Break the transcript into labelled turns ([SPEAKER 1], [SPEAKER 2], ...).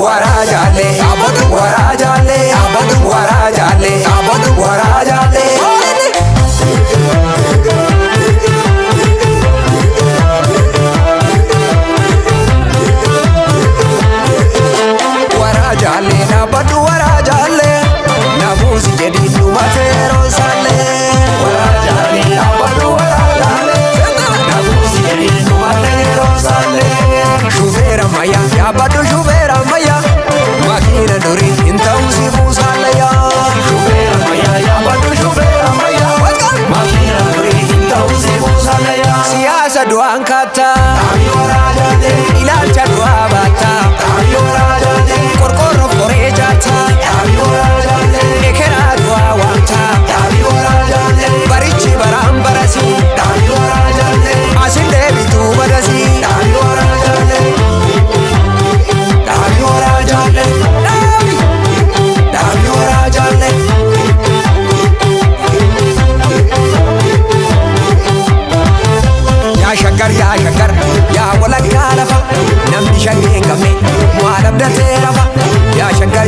[SPEAKER 1] warajaale warajaale warajaale warajaale warajaale nabadu warajaale nabusi jadi dumatero sale warajaale nabadu warajaale nabusi jadi dumatero sale shuvera maya nabadu shuvera maya makina duri intausi musale ya shuvera maya nabadu shuvera maya makina duri intausi musale ya siyasa duan kata warajaale ilaalcha du'a bata warajaale korkoro forejata warajaale ekera du'a wanta warajaale barichi barambarasi warajaale asinde bitu badasi warajaale warajaale warajaale ya shankar ya walakka lafa namni shangeen qabne waa dhabdatee lafa ya shankar